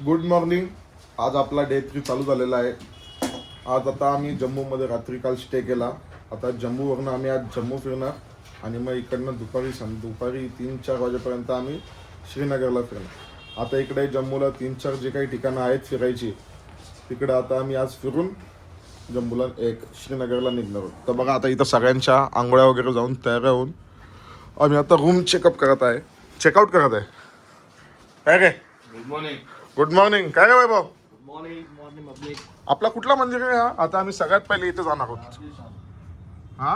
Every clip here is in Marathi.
Good morning. आज आपला डे 3 चालू झालेला आहे. आज आता आम्ही जम्मूमध्ये रात्री काल स्टे केला. आता जम्मूवरनं आम्ही आज जम्मू फिरणार आणि मग इकडनं दुपारी 3-4 वाजेपर्यंत आम्ही श्रीनगरला फिरणार. आता इकडे जम्मूला 3-4 जे काही ठिकाणं आहेत फिरायची, तिकडे आता आम्ही आज फिरून जम्मूला श्रीनगरला निघणार आहोत. तर बघा आता इथं सगळ्यांच्या आंघोळ्या वगैरे जाऊन तयार होऊन आम्ही आता रूम चेकआउट करत आहे, चेकआउट करत आहे. काय काय गुड मॉर्निंग. Good morning. काय काय भाऊ? Good morning public. आपला कुठला मंदिर आहे हा? आता आम्ही सगळ्यात पहिले इथे जाणार आहोत. हा,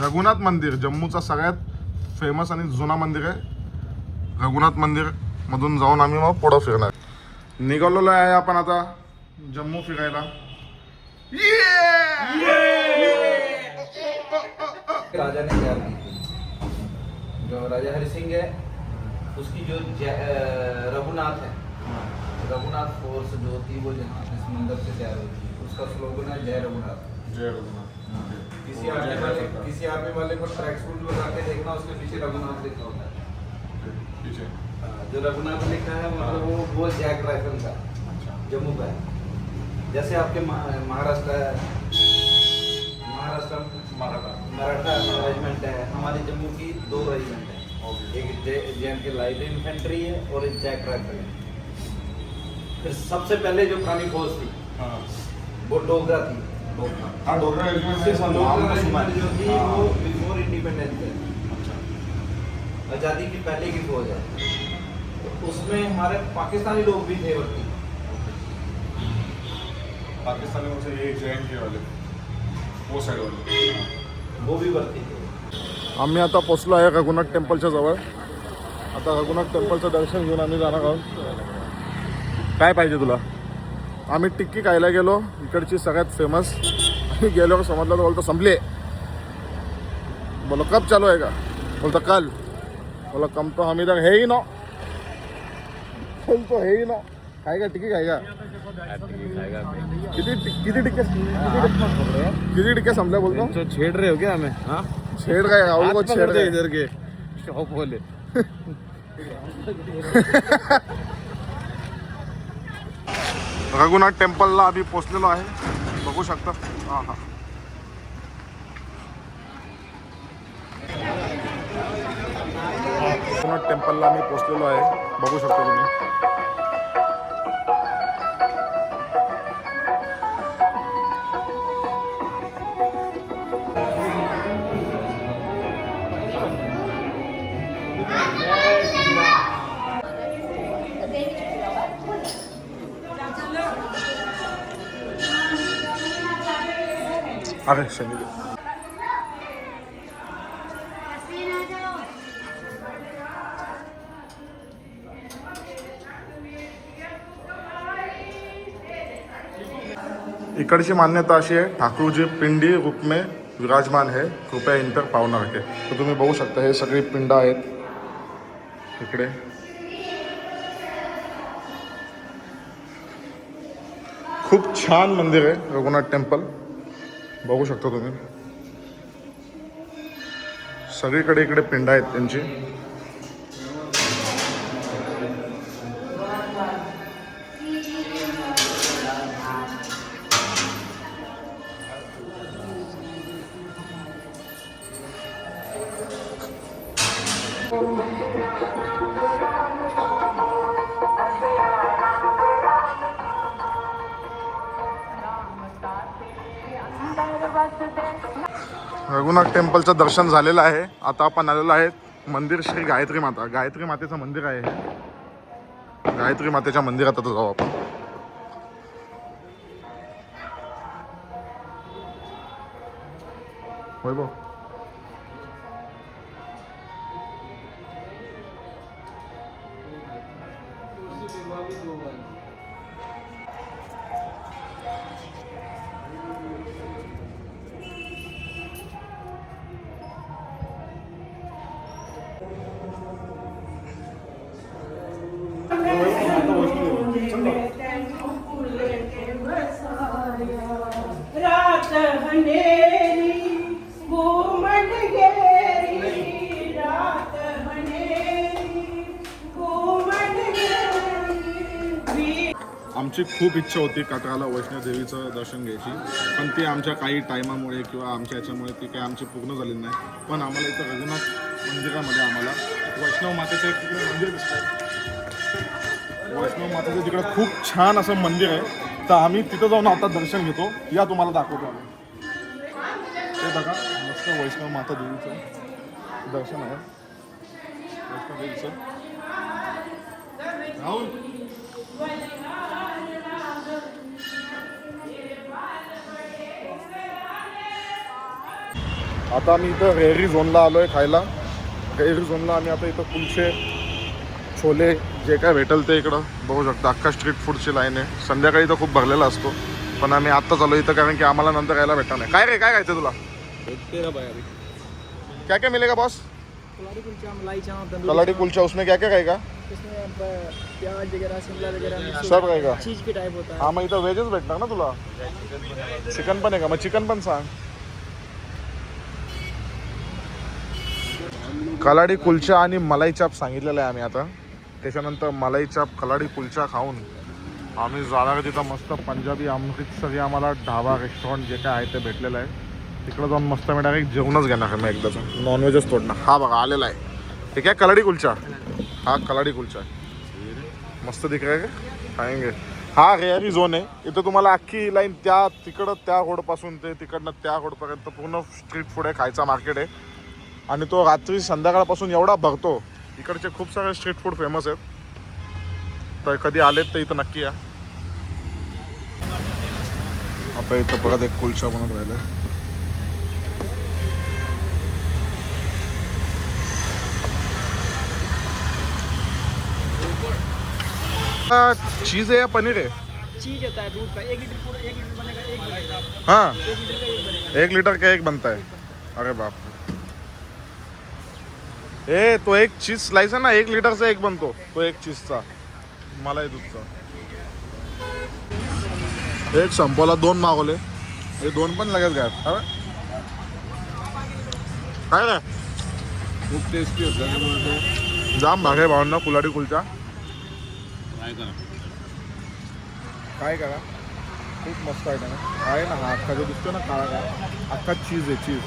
रघुनाथ मंदिर जम्मूचा सगळ्यात फेमस आणि जुना मंदिर आहे. रघुनाथ मंदिर मधून जाऊन आम्ही मग पुढं फिरणार. निघालेलो आहे आपण आता जम्मू फिरायला. राजा ने तैयार की थी, जो राजा हरि सिंह है उसकी जो रघुनाथ है, रघुनाथ फोर्स जो थी वो जहाँ इस मंदिर से तैयार हुई थी. उसका स्लोगन है जय रघुनाथ. जय रघुनाथ. किसी आर्मी वाले को ट्रैक सूट लगा के देखना, उसके पीछे रघुनाथ लिखा होता है. पीछे जो रघुनाथ लिखा है मतलब वो जैक राइफल का जम्मू का है. जैसे आपके महाराष्ट्र मराठा रेजिमेंट है, हमारे जम्मू की 2 रेजिमेंट है. एक जे लाइट इन्फेंट्री है और एक जैक राइफल है. फिर सबसे पहले जो पुरानी फौज थी वो डोगरा थी. हाँ, डोगरा रेजिमेंट से नाम तो सुना है. जो थी हाँ. वो बिफोर इंडिपेंडेंस है, आज़ादी की पहले की फौज है. तो उसमें हमारे पाकिस्तानी लोग भी थे भर्ती. पाकिस्तानी में से ये JNK वाले, वो साइड वाले, वो भी भर्ती थे. आम्ही आता पोचलो आहे रघुनाथ टेम्पलच्या जवळ. आता रघुनाथ टेम्पलचं दर्शन घेऊन आम्ही जाणार आहोत. काय पाहिजे तुला? आम्ही टिक्की खायला गेलो, इकडची सगळ्यात फेमस. आणि गेल्यावर समजलं तर बोलतो संपले. बोलो कब चालू आहे का? बोलतो कल. बोला कम तो हम इधर है ही ना. बोलतो है ही ना. खाएगा टिक्की खाएगा? किती टिक्के संपले बोलतो? छेड़ रहे हो क्या हमें? हाँ, छेड़ गए राहुल को, छेड़ गए. इधर के शॉप बोले. रघुनाथ टेम्पलला आम्ही पोचलेलो आहे, बघू शकता. हां हां, रघुनाथ टेम्पलला आम्ही पोचलेलो आहे, बघू शकता तुम्ही. अरे शनी इकडची मान्यता अशी आहे, ठाकूरजी पिंडी रूप में विराजमान है, कृपया इन पर पाव न रखे. तर तुम्ही बघू शकता हे सगळी पिंड आहेत इकडे. खूप छान मंदिर आहे रघुनाथ टेम्पल, बघू शकता तुम्ही. सगळीकडे इकडे पिंड आहेत त्यांची. रघुनाथ टेम्पलचं दर्शन झालेलं आहे. आता आपण आलेलो आहे मंदिर श्री गायत्री माता. गायत्री मातेचं मंदिर आहे हे. गायत्री मातेच्या मंदिरात आता जाऊ आपण. वैभव रात हनेरी घूमट गेरी, रात हनेरी घूमट गेरी. आमची खूप इच्छा होती कटराला वैष्णोदेवीचं दर्शन घ्यायची, पण ती आमच्या काही टायमामुळे किंवा आमच्या याच्यामुळे ती काही आमची पूर्ण झाली नाही. पण आम्हाला इथं रघुनाथ मंदिरामध्ये आम्हाला वैष्णव मातेचं एक तिकडे मंदिर दिसतं. वैष्णव मातेचं तिकडं खूप छान असं मंदिर आहे, तर आम्ही तिथं जाऊन आता दर्शन घेतो. या तुम्हाला दाखवतो आम्ही. ते बघा मस्त वैष्णव माता देवीचं दर्शन आहे. वैष्णव देवीचं राहुल आता आम्ही इथं रेहरी झोनला आलो आहे खायला. रेहरी झोनला आम्ही आता इथं कुलचे छोले जे काय भेटेल ते इकडं बघू शकता. अख्खा स्ट्रीट फूडची लाईन आहे. संध्याकाळी तर खूप भरलेला असतो, पण आम्ही आत्ता चालू इथं कारण की आम्हाला नंतर खायला भेटणार नाही. काय रे काय खायचं तुला? क्या क्या मिलेगा बॉस? कलाड़ी कुलचा. उसमें क्या क्या खाएगा? प्याज वगैरह शिमला वगैरह सब खाएगा. चीज के टाइप होता है. हा मग इथं व्हेजच भेटणार ना तुला? चिकन पण आहे का? मग चिकन पण सांग. कलाडी कुलचा आणि मलाई चाप सांगितलेलं आहे आम्ही आता. त्याच्यानंतर मलाई चाप कलाडी कुलचा खाऊन आम्ही जाणार तिथं मस्त पंजाबी अमृतसरी आम्हाला ढाबा रेस्टॉरंट जे काय आहे ते भेटलेलं आहे. तिकडं जाऊन मस्त मी डायरेक्ट जेवणच घेणार आहे. मग एकदाचं नॉनव्हेजच तोडणार. हा बघा आलेला आहे. हे काय कलाडी कुलचा. हा कलाडी कुलचा मस्त दिख रहा है. खाएंगे. हा रेहरी झोन आहे. इथं तुम्हाला अख्खी लाईन त्या तिकडं त्या रोडपासून ते तिकडनं त्या रोडपर्यंत पूर्ण स्ट्रीट फूड आहे, खायचा मार्केट आहे. आणि तो रात्री संध्याकाळपासून एवढा भरतो. इकडचे खूप सारे स्ट्रीट फूड फेमस आहेत, तर कधी आलेत तर इथं नक्की या. आता इथं परत एक कुलचा बनत राहिला. चीज है या पनीर है? चीज होता है दूध का. 1 लीटर पूरा 1 लीटर बनेगा. 1 लीटर. हाँ 1 लीटर का एक बनेगा. 1 लीटर का एक बनता है. अरे बाप. ए तो एक चीज स्लाइस है ना, 1 लीटरचा एक बनतो तो. एक चीजचा मलाई दूधचा एक संपवला. 2 मागवले. हे 2 पण लगेच गायब. काय रे खूप टेस्टी होतं. जाम भागे भावना कुलाडी कुलचा. काय करा खूप मस्त आयटम आहे ना. हा अख्खा जो दिसतो ना काळा काळा अख्खा चीज आहे. चीज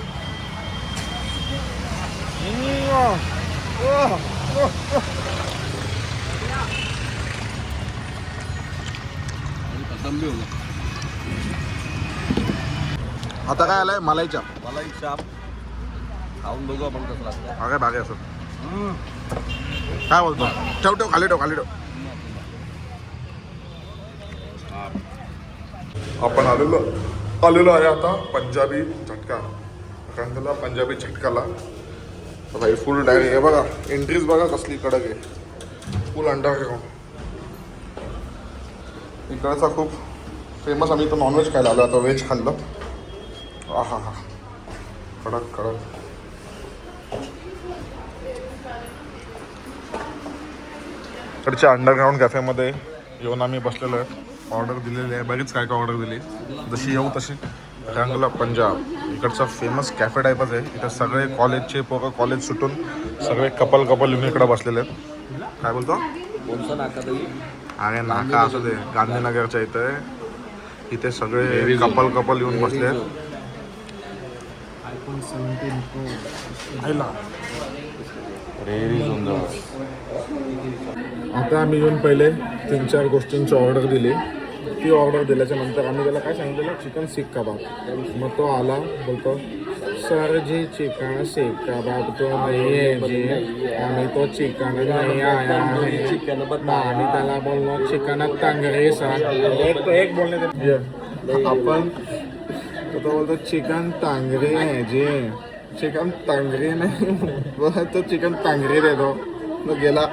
आता काय आलंय मलाई चाप. मलाई चाप खाऊन बघू आपण कसं लागतं. हा काय भागे असं काय बोलतो. ठेव ठेव खाली ठेव खाली ठेव. आपण आलेलो आहे आता पंजाबी झटका. कारण त्याला पंजाबी झटकाला भाई फुल डायरेक्ट हे बघा. एंट्रीज बघा कसली कडक आहे. फुल अंडरग्राऊंड. इकडचा खूप फेमस. आम्ही इथं नॉनव्हेज खायला आलो, आता व्हेज खाल्लं. हा हा कडक कडक. इकडच्या अंडरग्राऊंड कॅफेमध्ये येऊन आम्ही बसलेलो आहे. ऑर्डर दिलेली आहे. बरीच काय काय ऑर्डर दिली. जशी येऊ तशी. रंगला पंजाब इकडचा फेमस कॅफे टाईपच आहे. इथं सगळे कॉलेजचे पोरं कॉलेज सुटून सगळे कपल येऊन इकडं बसलेले आहेत. काय बोलतो? कोणसा नाका तरी. अरे नाका असं ते गांधीनगरच्या इथं आहे. इथे सगळे कपल येऊन बसले आहेत. iPhone 17 Pro. आता आम्ही येऊन पहिले 3-4 गोष्टींची ऑर्डर दिली. ती ऑर्डर दिल्याच्या नंतर आम्ही त्याला काय सांगितलेलं, चिकन सीख कबाब. मग तो आला बोलतो सर जी चिकन सीख कबाब तो नाही आहे जी, आम्ही तो चिकन नाही आया है. चिकन आणि त्याला बोललो चिकन तांगरे सर. एक बोलणे आपण तो बोलतो चिकन तांगरे आहे जी. चिकन तांगरे नाही बोला तो चिकन तांगरे दे दो. तो गेला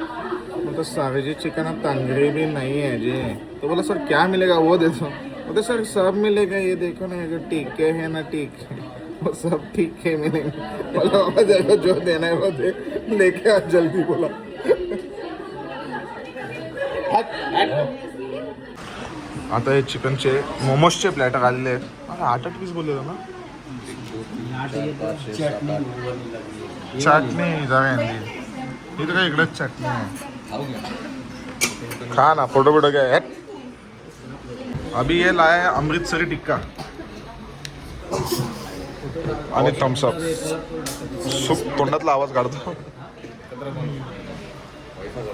तो सारे जी चिकन तांगरे भी नहीं है जी. तो बोला सर क्या मिलेगा वो दे दो. बोलते सर सब मिलेगा, ये देखो ना जो टीके है ना टीके वो सब टीके मिलेंगे. बोला देखो जो देना है वो दे, लेके आ जल्दी. बोला आता हे चिकनचे मोमोजचे प्लॅटर आलेले आहेत. 8 पीस बोललेलं ना. चटणी जावे इथं काय इकडेच चटणी आहे. खा ना फोटो बिटो घ्या. अभी ये लाया है अमृतसरी टिक्का आणि थम्सअप. सूप तोंडातला आवाज काढतो.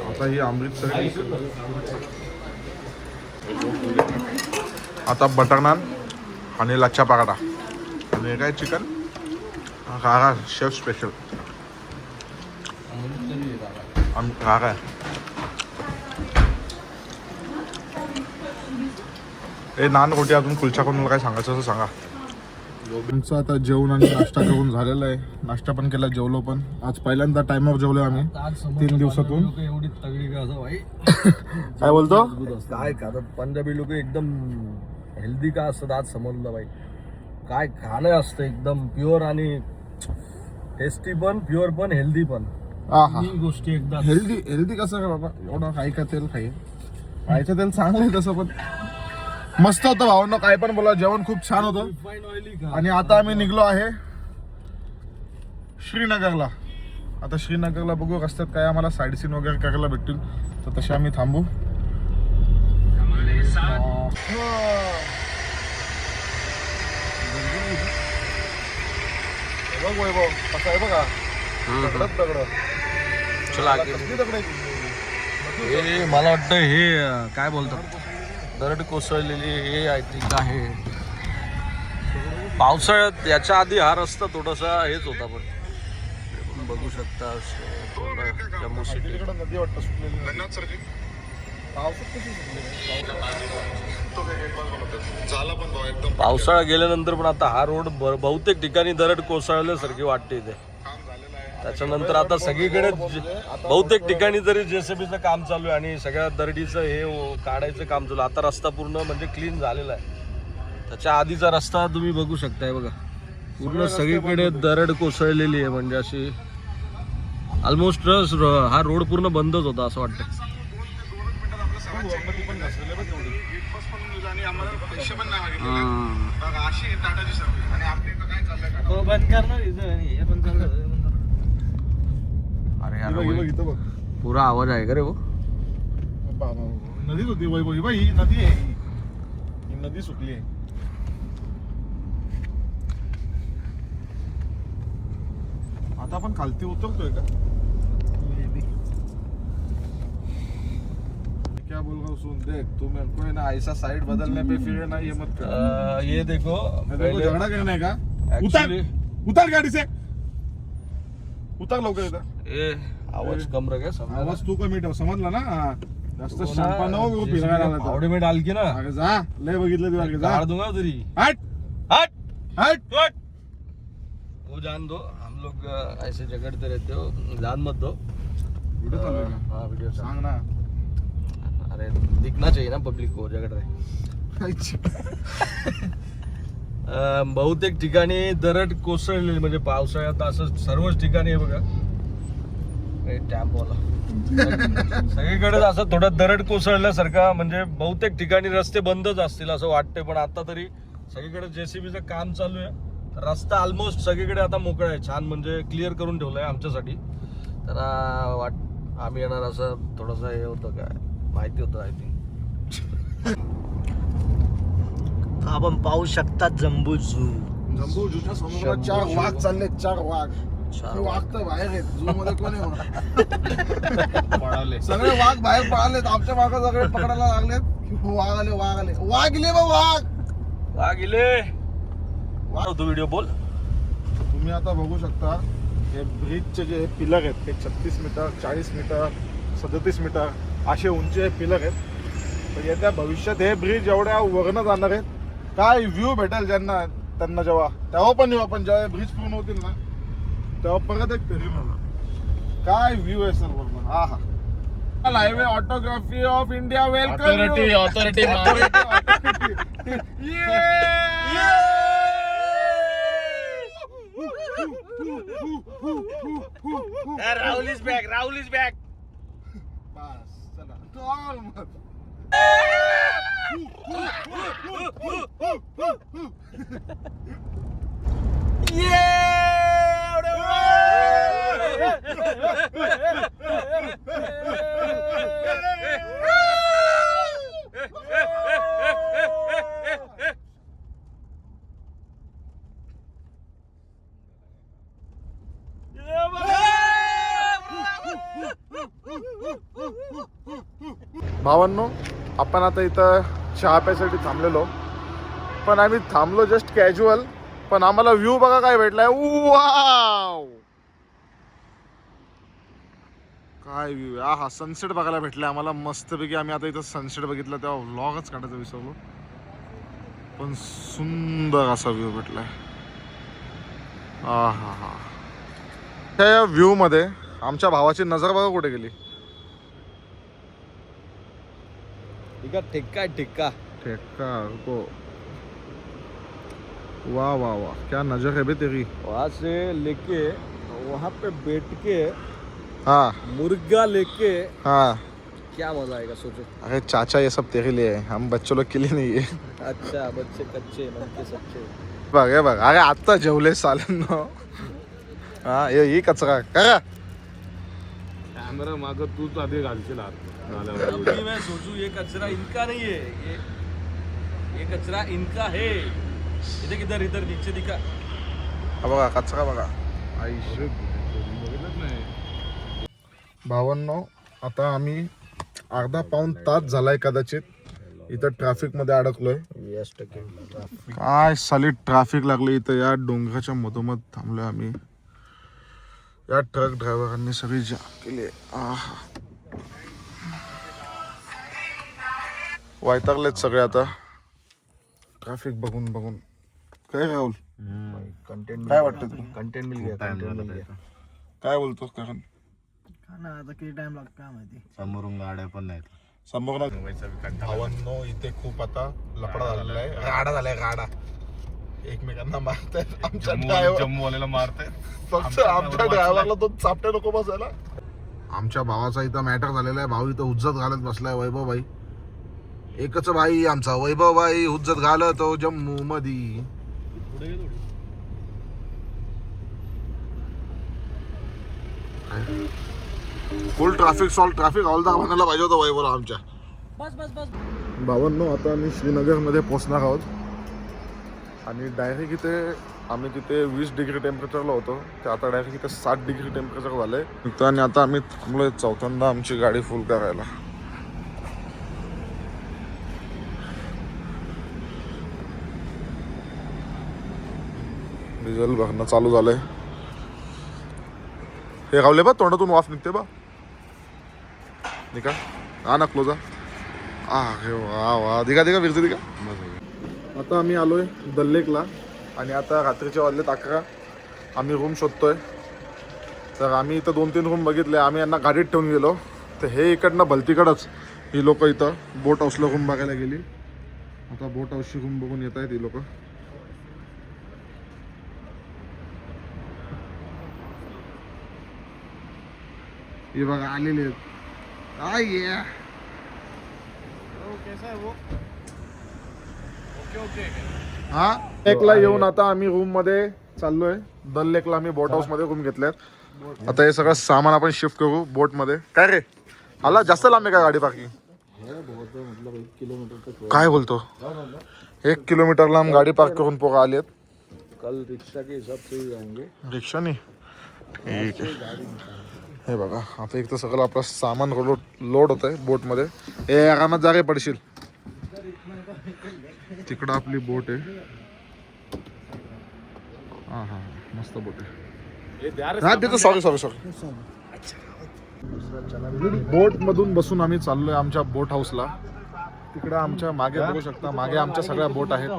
आता ही अमृतसरी आता बटर नान आणि लच्छा पराठा आणि हे काय चिकन काका शेफ स्पेशल काका. ए नान रोटी अजून कुलचा करून मला काय सांगायचं असं सांगा. आमचं आता जेवण आणि नाश्ता करून झालेला आहे. नाश्ता पण केला, जेवलो पण. आज पहिल्यांदा टाइमवर जेवलो आम्ही 3 दिवसातून. एवढी तगडी का असं भाई काय बोलतो काय खातात पंजाबी लोक एकदम हेल्दी का असतात आज समजलं भाई. काय खाणं असतं एकदम प्युअर आणि टेस्टी पण प्युअर पण हेल्दी पण ही गोष्टी एकदा हेल्दी हेल्दी कसं का बाबा एवढं खाय का तेल खायचं तेल चांगलं आहे तसं पण मस्त होतं भावांनो. काय पण बोला जेवण खूप छान होतं. रिफाईन ऑइली का आणि आता आम्ही निघलो आहे श्रीनगरला. आता श्रीनगरला बघू रस्त्यात काय आम्हाला साईड सीन वगैरे करायला भेटतील तर तसे आम्ही थांबू. बघ वैभव कसं आहे बघा दगडच दगड. कसली दगड आहे ती? हे मला वाटतं हे काय बोलतात दरड कोसळलेली हे आय थिंक आहे. पावसाळ्यात याच्या आधी हा रस्ता थोडासा हेच होता पण बघू शकता जम्मू सिटी. तिकडे नदी वाटतं सुटलेली. पावसात कशी सुटलेली? पावसाळा गेल्यानंतर पण आता हा रोड बहुतेक ठिकाणी दरड कोसळल्यासारखी वाटते इथे. त्याच्यानंतर आता सगळीकडे बहुतेक ठिकाणी तरी जेसीबीचं काम चालू आहे आणि सगळ्या दरडीचं हे काढायचं काम चालू आहे. आता रस्ता पूर्ण म्हणजे क्लीन झालेला आहे. त्याच्या आधीचा रस्ता तुम्ही बघू शकताय बघा पूर्ण सगळीकडे दरड कोसळलेली आहे. म्हणजे अशी ऑलमोस्ट हा रोड पूर्ण बंदच होता असं वाटतं. अरे यार पुरा आवाज आहे का रे वो. नदीच होती वैभव ही नदी आहे. ही नदी सुटली आहे. आता आपण खालती उतरतोय का? क्या बोल रहा हूँ सुन देख तू मेरे को है ना ऐसा साइड बदलने पे फिर है ना ये मत कर. ये देखो मेरे को झगड़ा करना है का? उतर Actually- उतर गाड़ी से उतर लवकर इथं. ए आवाज कम रखे आवाज तू कमी ठेव समजला ना. जास्त शांपा नको फिरायला लागला तर. पावडे में डाल के ना अगं जा लय बघितलं तू अगं जा. काट दूंगा तेरी. हट हट हट हट वो जान दो हम लोग ऐसे झगड़ते रहते हो जान मत दो. व्हिडिओ चालू आहे का? हाँ वीडियो सांग ना. अरे दिखना चाहिए ना पब्लिक को झगड़ रहे. बहुतेक ठिकाणी दरड कोसळलेली म्हणजे पावसाळ्यात असं सर्वच ठिकाणी आहे बघा. टॅम्पवाला सगळीकडे असं थोडं दरड कोसळल्यासारखं म्हणजे बहुतेक ठिकाणी रस्ते बंदच असतील असं वाटतंय. पण आता तरी सगळीकडे जेसीबीचं काम चालू आहे. रस्ता ऑलमोस्ट सगळीकडे आता मोकळा आहे. छान म्हणजे क्लिअर करून ठेवलाय आमच्यासाठी. तर आम्ही येणार असं थोडंसं हे होतं काय माहिती होतं आय थिंक. आपण पाहू शकता जम्बू झू. जम्बू जूच्या समोर 4 वाघ चालले. 4 वाघ. हे वाघ तर बाहेर आहेत. झू मध्ये कोण आहे? पळाले सगळे वाघ बाहेर पळालेत. आमच्या मागं सगळे पकडायला लागलेत. वाघ आले वाघ आले वाघ इले बा वाघ वाघ इले. तू व्हिडिओ बोल. तुम्ही आता बघू शकता हे ब्रिजचे जे पिलर आहेत ते 36 मीटर 40 मीटर 37 मीटर असे उंची पिलर आहेत. तर येत्या भविष्यात हे ब्रिज एवढ्या वरनं जाणार आहेत. काय व्ह्यू भेटेल ज्यांना त्यांना तेव्हा पण येऊ आपण. जेव्हा ब्रिज पूर्ण होतील ना तेव्हा परत एक फेरी मारू. काय व्ह्यू आहे सर वरनं. हा हा highway autography of India welcome. Authority Rahul is back. Rahul is back. बस चला डॉल मत. भावांनो, आपण आता इथं चहा प्यायसाठी थांबलेलो, पण आम्ही थांबलो जस्ट कॅज्युअल, पण आम्हाला व्ह्यू बघा काय भेटलाय. वाव, काय व्ह्यू आहे. हा सनसेट बघायला भेटलाय आम्हाला मस्तपैकी. आम्ही आता इथं सनसेट बघितला तेव्हा व्लॉगच काढायचं विसरलो, पण सुंदर असा व्ह्यू भेटलाय. हा हा हा. त्या व्ह्यू मध्ये आमच्या भावाची नजर बघा कुठे गेली. ठेका ठेका ठेका रुको. वाह वाह वाह, क्या नजर है बे तेरी. वहां से लेके वहां पे बैठ के हाँ मुर्गा लेके हाँ. क्या मजा आएगा सोचो. अरे चाचा, ये सब तेरे लिए है, हम बच्चों लोग के लिए नहीं है. अच्छा, बच्चे कच्चे मन के सच्चे. बघ हे बघ, अरे आत्ता जेवले साल्यांनो. हा ही कचरा करा. कॅमेरा माग तूच आधी घालशील आत. मैं सोचू ये कचरा इनका नहीं है, ये कचरा इनका है. इधर किधर इधर नीचे दिखा. हा बघा कचरा बघा. भावांनो, आता आम्ही अर्धा पाऊण तास झालाय कदाचित इथं ट्रॅफिक मध्ये अडकलोय. काय साली ट्रॅफिक लागली इथं. या डोंगराच्या मधोमध थांबलोय आम्ही. या ट्रक ड्रायव्हरांनी सगळी जाम केली. वैतागलेत सगळे आता ट्रॅफिक बघून बघून. काय राहुल, कंटेंट काय वाटतं तुला? कंटेंट मिल गया. काय बोलतोस कारण आता किती टाइम लागतो काय माहिती. समोरून गाड्या पण नाहीत. समोर भावांनो, इथे खूप आता लफडा झालेला आहे. गाडा झालाय गाडा. एकमेकांना मारतायत. आमच्या ड्रायव्हर जम्मूवाल्याला मारताय. फक्त आमच्या ड्रायव्हरला तो चापटे नको बसायला. आमच्या भावाचा इथं मॅटर झालेला आहे. भाऊ इथं हुज्जत घालत बसलाय. वैभव भाई, एकच भाई आमचा वैभव भाई हुज्जत घालतो जम्मू मध्ये. फुल ट्रॅफिक सॉल्व. ट्रॅफिक हॉलदार म्हणायला पाहिजे होतं वैभवला आमच्या. भावांनो, आता आम्ही श्रीनगरमध्ये पोहोचणार आहोत आणि डायरेक्ट इथे आम्ही तिथे 20 डिग्री टेम्परेचरला होतो, ते आता डायरेक्ट इथे 60 डिग्री टेम्परेचर झालंय. आणि आता आम्ही थांबलोय चौथ्यांदा आमची गाडी फुल करायला. डिझेल भरणं चालू झालंय. हे रावले बा, तोंडातून वाफ निघते बा. निका हा ना क्लोजा. अरे वा वा, दिगा दिगा विरते दिगा. आता आम्ही आलोय दल लेकला आणि आता रात्रीच्या वाजलेत 11. आम्ही रूम शोधतोय. तर आम्ही इथं 2-3 रूम बघितले. आम्ही यांना गाडीत ठेवून गेलो, तर हे इकडनं भलतीकडंच ही लोक इथं बोट हाऊसला रूम बघायला गेली. आता बोट हाऊसची रूम बघून येत आहेत ही लोक. हे बघा आलेले आहेत. हा लेकला येऊन आता आम्ही रूम मध्ये चाललोय. दल लेकला आम्ही बोट हाऊस मध्ये रूम घेतल्यात. आता हे सगळं सामान आपण शिफ्ट करू बोट मध्ये. काय रे आला, जास्त लांब आहे का गाडी पार्किंग? काय बोलतो, 1 किलोमीटर लांब गाडी पार्क करून पोरं आलेत. कल रिक्शा के हिसाब से ही जाएंगे. रिक्षाने ठीक आहे. हे बघा आता एक तर सगळं आपलं सामान लोड होत आहे बोटमध्ये. हे आरामात जागे पडशील. तिकडं आपली बोट आहे. हा हा मस्त बोट आहे. हा तिथं सॉरी सॉरी सॉरी. बोट मधून बसून आम्ही चाललोय आमच्या बोट हाऊसला. तिकडे आमच्या मागे बघू शकता, मागे आमच्या सगळ्या बोट आहेत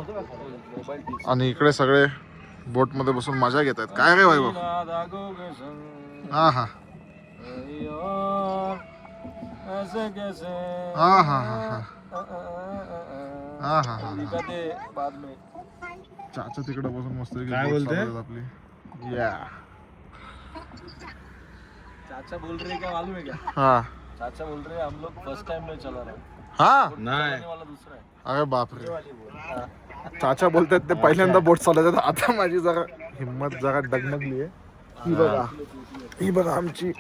आणि इकडे सगळे बोट मध्ये बसून मजा घेत आहेत. काय रे वैभव? हा हा हा हा हा हा हा हा. चाचा तिकडे बसून मस्त काय बोलते? आपली या चाचा बोल रहे क्या मालूम है क्या? हा चाचा बोल रहे हम लोग फर्स्ट टाइम में चला रहे हैं. हा. चलाने वाला दूसरा है. अरे बापरे. चाचा बोलतात ते पहिल्यांदा बोट चालवतात. आता माझी जरा हिम्मत जरा डगमगली आहे. ही बघा, ही बघा आमची,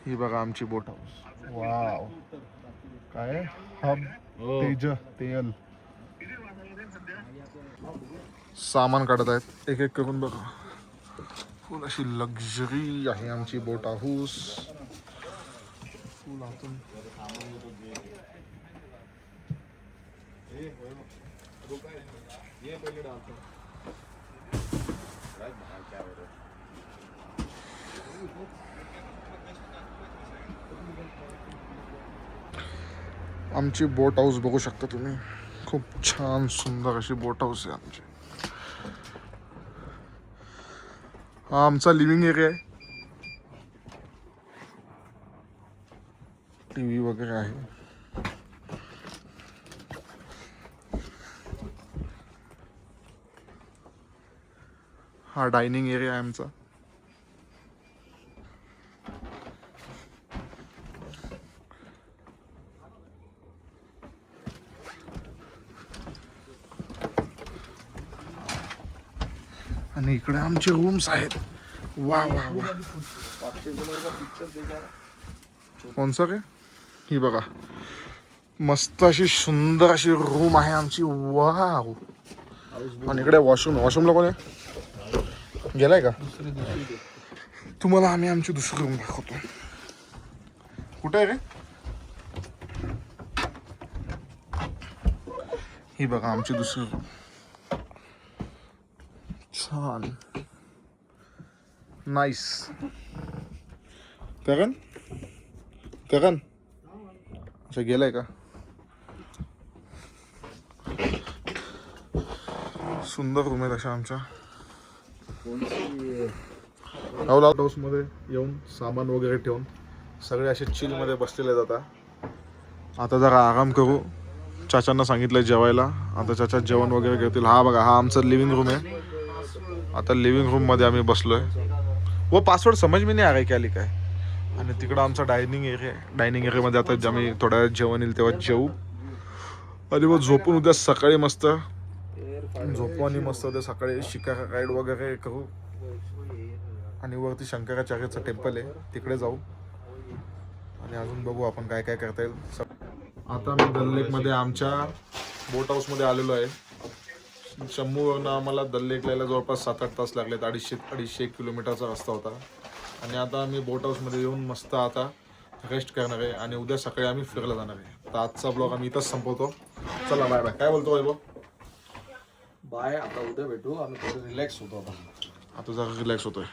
ही बघा आमची बोट हाऊस. वाव, काय हब तेज तेल. सामान काढत आहेत एक एक करून. बघा फुल अशी लक्झरी आहे आमची बोट हाऊस. पूल आतून आमची बोट हाऊस बघू शकता तुम्ही. खूप छान सुंदर अशी बोट हाऊस आहे आमची. हा आमचा लिव्हिंग एरिया आहे. टीव्ही वगैरे आहे. हा डायनिंग एरिया आहे आमचा. आणि इकडे आमचे रूम्स आहेत. वा वा वा. कोणचं काय? ही बघा मस्त अशी सुंदर अशी रूम आहे आमची. वाव. आणि इकडे वॉशरूमला कोण आहे? गेलाय का? तुम्हाला आम्ही आमची दुसरी रूम दाखवतो. कुठे आहे रे? ही बघा आमची दुसरी रूम. छान नाईस. करण असं गेलाय का? सुंदर रूम आहेत अशा आमच्या. हाऊस मध्ये येऊन सामान वगैरे ठेवून सगळे असे चिल मध्ये बसलेले जातात. आता जरा आराम करू. चाचांना सांगितलं जेवायला. आता चाचा जेवण वगैरे घेतील. हा बघा हा आमचा लिव्हिंग रूम आहे. आता लिव्हिंग रूम मध्ये आम्ही बसलोय. व पासवर्ड समज मी नाही आ रहा क्या लिखा है. आणि तिकडं आमचा डायनिंग एरिया आहे. डायनिंग एरियामध्ये आता आम्ही थोड्या वेळ जेवण येईल तेव्हा जेवू आणि मग झोपून उद्या सकाळी मस्त झोपू आणि मस्त उद्या सकाळी शिकारा राईड वगैरे करू. आणि वरती शंकराचार्याचं टेम्पल आहे तिकडे जाऊ आणि अजून बघू आपण काय काय करता येईल. आता मी दल लेकमध्ये आमच्या बोट हाऊसमध्ये आलेलो आहे. जम्मूवरनं आम्हाला दल लेकला जवळपास 7-8 तास लागलेत. 250 किलोमीटरचा रस्ता होता. आणि आता आम्ही बोट हाऊसमध्ये येऊन मस्त आता रेस्ट करणार आहे आणि उद्या सकाळी आम्ही फिरायला जाणार आहे. तर आजचा ब्लॉग आम्ही इथंच संपवतो. चला बाय बाय. काय बोलतो वैभव? बाय. आता उद्या भेटू. आम्ही थोडं रिलॅक्स होतो. आता जरा रिलॅक्स होतोय.